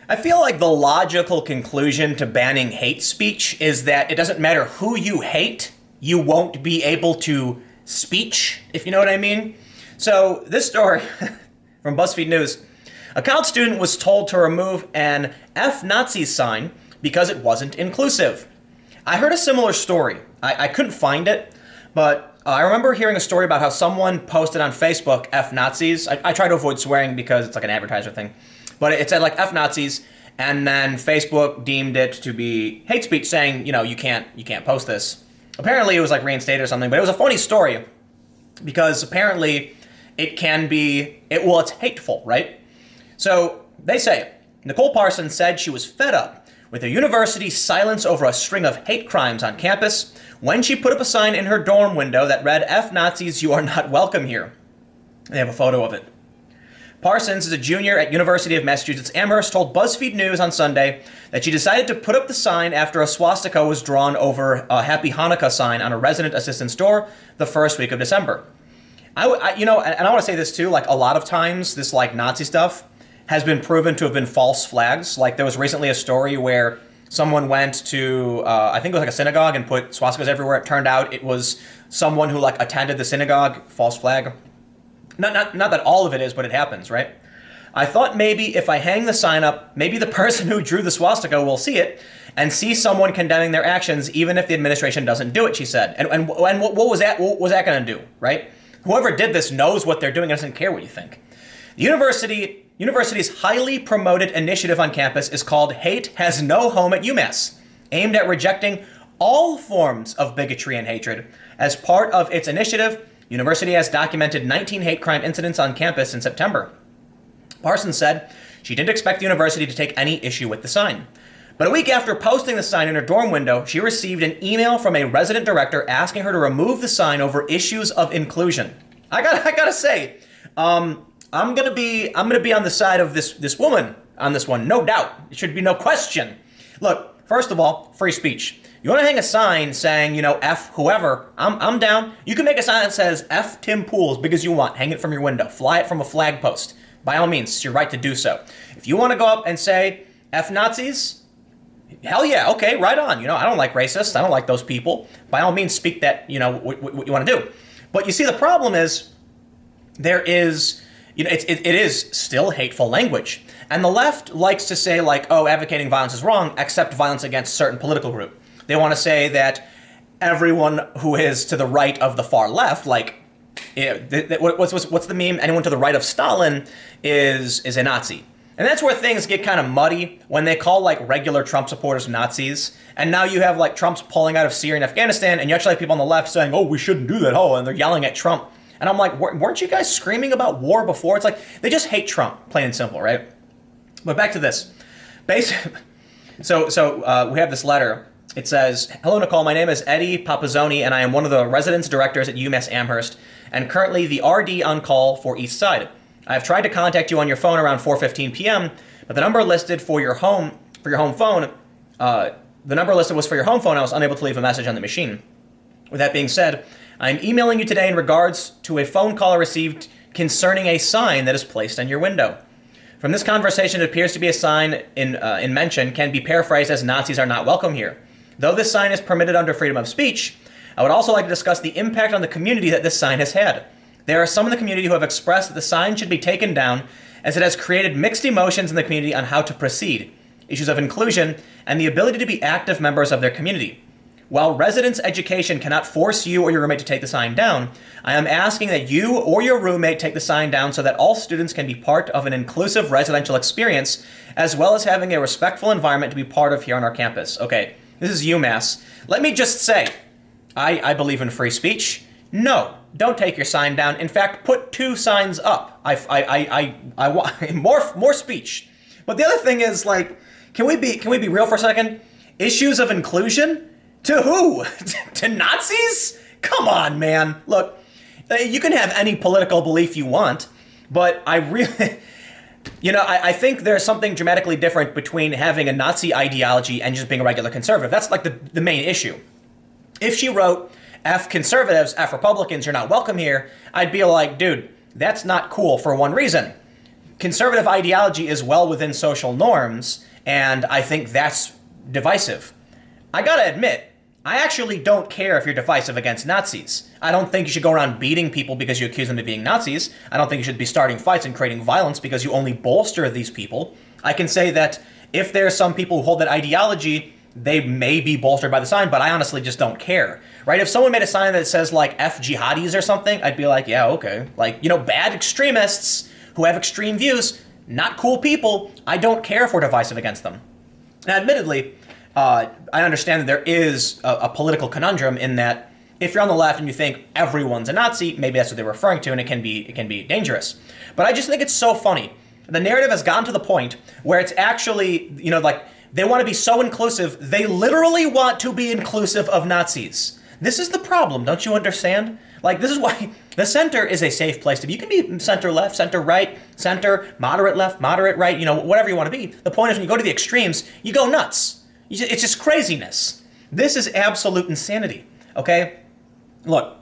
I feel like the logical conclusion to banning hate speech is that it doesn't matter who you hate, you won't be able to speech, if you know what I mean. So this story from BuzzFeed News, a college student was told to remove an F-Nazi sign because it wasn't inclusive. I heard a similar story. I couldn't find it, but I remember hearing a story about how someone posted on Facebook F-Nazis. I try to avoid swearing because it's like an advertiser thing. But it said like F-Nazis, and then Facebook deemed it to be hate speech, saying, you can't post this. Apparently it was like reinstated or something, but it was a funny story because apparently it's hateful, right? So they say, Nicole Parsons said she was fed up with the university's silence over a string of hate crimes on campus when she put up a sign in her dorm window that read, "F-Nazis, you are not welcome here." They have a photo of it. Parsons is a junior at University of Massachusetts Amherst, told BuzzFeed News on Sunday that she decided to put up the sign after a swastika was drawn over a Happy Hanukkah sign on a resident assistant's door the first week of December. And I want to say this too, like a lot of times this like Nazi stuff has been proven to have been false flags. Like there was recently a story where someone went to, I think it was like a synagogue and put swastikas everywhere. It turned out it was someone who like attended the synagogue, false flag. Not that all of it is, but it happens, right? I thought maybe if I hang the sign up, maybe the person who drew the swastika will see it and see someone condemning their actions, even if the administration doesn't do it, she said. And what was that? What was that going to do, right? Whoever did this knows what they're doing and doesn't care what you think. The university's highly promoted initiative on campus is called Hate Has No Home at UMass, aimed at rejecting all forms of bigotry and hatred. As part of its initiative, University has documented 19 hate crime incidents on campus in September. Parsons said she didn't expect the university to take any issue with the sign. But a week after posting the sign in her dorm window, she received an email from a resident director asking her to remove the sign over issues of inclusion. I gotta say, I'm gonna be on the side of this woman on this one, no doubt. It should be no question. Look, first of all, free speech. You want to hang a sign saying, F whoever, I'm down. You can make a sign that says F Tim Pool as big as you want. Hang it from your window. Fly it from a flag post. By all means, it's your right to do so. If you want to go up and say F Nazis, hell yeah, okay, right on. I don't like racists. I don't like those people. By all means, speak that, what you want to do. But you see, the problem is there is, it is still hateful language. And the left likes to say like, oh, advocating violence is wrong, except violence against a certain political group. They want to say that everyone who is to the right of the far left, like, what's the meme? Anyone to the right of Stalin is a Nazi. And that's where things get kind of muddy when they call like regular Trump supporters Nazis. And now you have like Trump's pulling out of Syria and Afghanistan, and you actually have people on the left saying, oh, we shouldn't do that. Oh, and they're yelling at Trump. And I'm like, weren't you guys screaming about war before? It's like, they just hate Trump, plain and simple, right? But back to this. So we have this letter. It says, "Hello, Nicole. My name is Eddie Papazzoni, and I am one of the residence directors at UMass Amherst, and currently the RD on call for East Side. I have tried to contact you on your phone around 4:15 p.m., but the number listed for your home phone, the number listed was for your home phone. I was unable to leave a message on the machine. With that being said, I'm emailing you today in regards to a phone call I received concerning a sign that is placed on your window. From this conversation, it appears to be a sign in mention can be paraphrased as Nazis are not welcome here. Though this sign is permitted under freedom of speech, I would also like to discuss the impact on the community that this sign has had. There are some in the community who have expressed that the sign should be taken down as it has created mixed emotions in the community on how to proceed, issues of inclusion, and the ability to be active members of their community. While residence education cannot force you or your roommate to take the sign down, I am asking that you or your roommate take the sign down so that all students can be part of an inclusive residential experience, as well as having a respectful environment to be part of here on our campus." Okay, this is UMass. Let me just say, I believe in free speech. No, don't take your sign down. In fact, put 2 signs up. I want more speech. But the other thing is, like, can we be real for a second? Issues of inclusion? To who? To Nazis? Come on, man. Look, you can have any political belief you want, but I really, I think there's something dramatically different between having a Nazi ideology and just being a regular conservative. That's like the main issue. If she wrote, F conservatives, F Republicans, you're not welcome here, I'd be like, dude, that's not cool for one reason. conservative ideology is well within social norms, and I think that's divisive. I gotta admit, I actually don't care if you're divisive against Nazis. I don't think you should go around beating people because you accuse them of being Nazis. I don't think you should be starting fights and creating violence because you only bolster these people. I can say that if there are some people who hold that ideology, they may be bolstered by the sign, but I honestly just don't care, right? If someone made a sign that says, like, F jihadis or something, I'd be like, yeah, okay. Like, bad extremists who have extreme views, not cool people. I don't care if we're divisive against them. Now, admittedly, I understand that there is a political conundrum in that if you're on the left and you think everyone's a Nazi, maybe that's what they're referring to, and it can be dangerous. But I just think it's so funny. The narrative has gotten to the point where it's actually, like, they want to be so inclusive, they literally want to be inclusive of Nazis. This is the problem, don't you understand? Like, this is why the center is a safe place to be. You can be center left, center right, center, moderate left, moderate right, whatever you want to be. The point is when you go to the extremes, you go nuts. It's just collisiness. This is absolute insanity, okay? Look,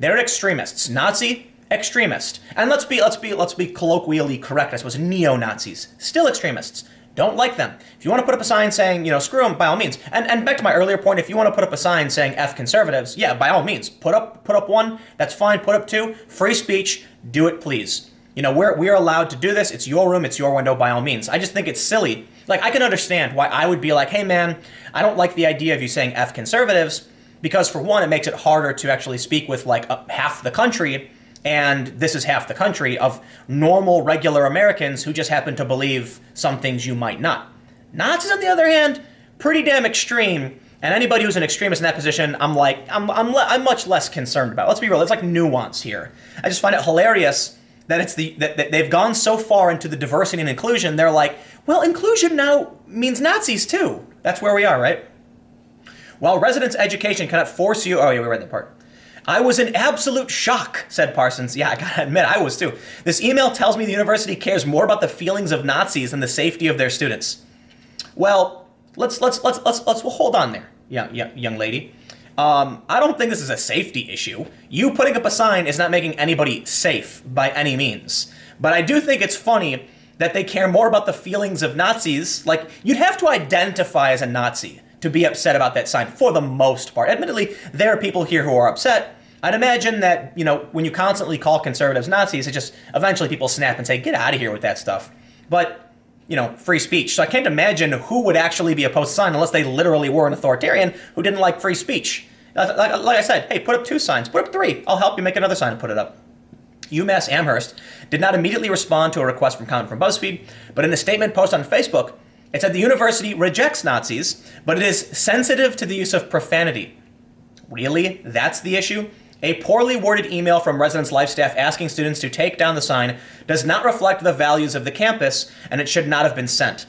they're extremists. Nazi, extremist. And let's be colloquially correct, I suppose, neo-Nazis. Still extremists. Don't like them. If you want to put up a sign saying, screw them, by all means. And back to my earlier point, if you want to put up a sign saying F conservatives, yeah, by all means. Put up one, that's fine. Put up two. Free speech, do it please. We're allowed to do this. It's your room, it's your window, by all means. I just think it's silly. Like, I can understand why I would be like, hey man, I don't like the idea of you saying F conservatives, because for one, it makes it harder to actually speak with like half the country, and this is half the country of normal, regular Americans who just happen to believe some things you might not. Nazis, on the other hand, pretty damn extreme, and anybody who's an extremist in that position, I'm much less concerned about. Let's be real, there's like nuance here. I just find it hilarious that that they've gone so far into the diversity and inclusion, they're like, well, inclusion now means Nazis too. That's where we are, right? While residence education cannot force you... Oh, yeah, we read that part. I was in absolute shock, said Parsons. Yeah, I gotta admit, I was too. This email tells me the university cares more about the feelings of Nazis than the safety of their students. Well, let's hold on there, young lady. I don't think this is a safety issue. You putting up a sign is not making anybody safe by any means. But I do think it's funny that they care more about the feelings of Nazis. Like, you'd have to identify as a Nazi to be upset about that sign for the most part. Admittedly, there are people here who are upset. I'd imagine that, when you constantly call conservatives Nazis, it just, eventually people snap and say, get out of here with that stuff. But, free speech. So I can't imagine who would actually be opposed to sign unless they literally were an authoritarian who didn't like free speech. Like I said, hey, put up 2 signs, put up 3. I'll help you make another sign and put it up. UMass Amherst did not immediately respond to a request from comment from BuzzFeed, but in a statement posted on Facebook, it said the university rejects Nazis, but it is sensitive to the use of profanity. Really? That's the issue? A poorly worded email from Residence Life staff asking students to take down the sign does not reflect the values of the campus, and it should not have been sent.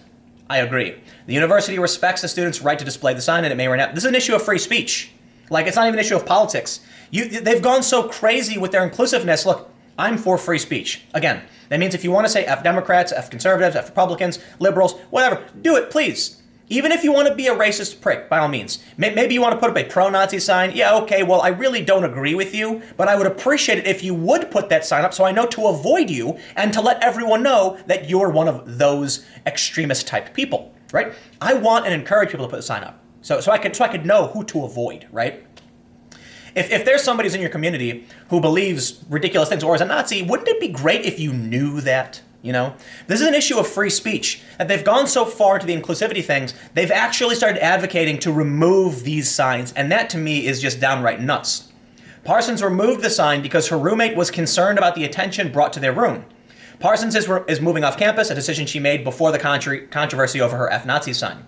I agree. The university respects the students' right to display the sign, and it may or not. This is an issue of free speech. Like, it's not even an issue of politics. They've gone so crazy with their inclusiveness. Look, I'm for free speech. Again, that means if you want to say F Democrats, F conservatives, F Republicans, liberals, whatever, do it, please. Even if you want to be a racist prick, by all means. Maybe you want to put up a pro-Nazi sign. Yeah, okay, well, I really don't agree with you, but I would appreciate it if you would put that sign up so I know to avoid you and to let everyone know that you're one of those extremist-type people, right? I want and encourage people to put the sign up so I could know who to avoid, right? If there's somebody who's in your community who believes ridiculous things or is a Nazi, wouldn't it be great if you knew that? This is an issue of free speech. That they've gone so far into the inclusivity things, they've actually started advocating to remove these signs, and that to me is just downright nuts. Parsons removed the sign because her roommate was concerned about the attention brought to their room. Parsons is moving off campus, a decision she made before the controversy over her F-Nazi sign.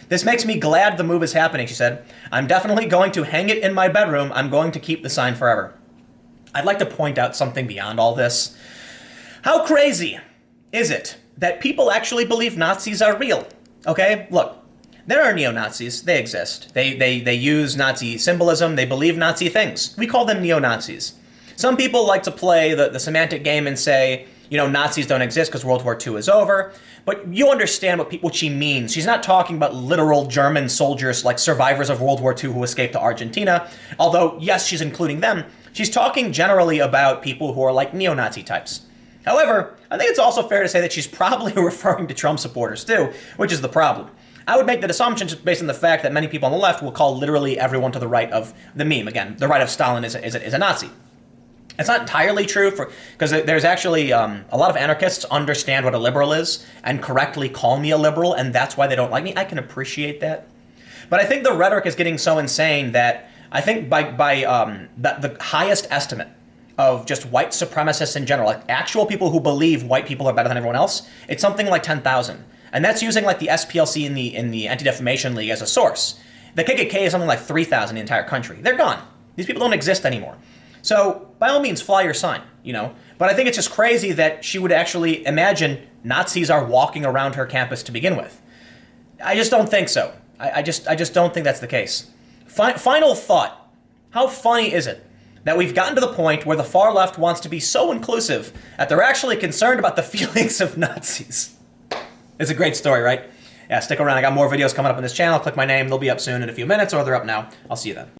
This makes me glad the move is happening, she said. I'm definitely going to hang it in my bedroom. I'm going to keep the sign forever. I'd like to point out something beyond all this. How crazy is it that people actually believe Nazis are real? Okay, look, there are neo-Nazis. They exist. They use Nazi symbolism. They believe Nazi things. We call them neo-Nazis. Some people like to play the semantic game and say, Nazis don't exist because World War II is over. But you understand what she means. She's not talking about literal German soldiers like survivors of World War II who escaped to Argentina. Although, yes, she's including them. She's talking generally about people who are like neo-Nazi types. However, I think it's also fair to say that she's probably referring to Trump supporters too, which is the problem. I would make that assumption just based on the fact that many people on the left will call literally everyone to the right of the meme. Again, the right of Stalin is a Nazi. It's not entirely true, because there's actually a lot of anarchists understand what a liberal is and correctly call me a liberal, and that's why they don't like me. I can appreciate that. But I think the rhetoric is getting so insane that I think by the highest estimate of just white supremacists in general, like actual people who believe white people are better than everyone else, it's something like 10,000. And that's using like the SPLC in the Anti-Defamation League as a source. The KKK is something like 3,000 in the entire country. They're gone. These people don't exist anymore. So by all means, fly your sign, you know. But I think it's just crazy that she would actually imagine Nazis are walking around her campus to begin with. I just don't think so. I just don't think that's the case. Final thought. How funny is it that we've gotten to the point where the far left wants to be so inclusive that they're actually concerned about the feelings of Nazis? It's a great story, right? Yeah, stick around. I got more videos coming up on this channel. Click my name. They'll be up soon in a few minutes, or they're up now. I'll see you then.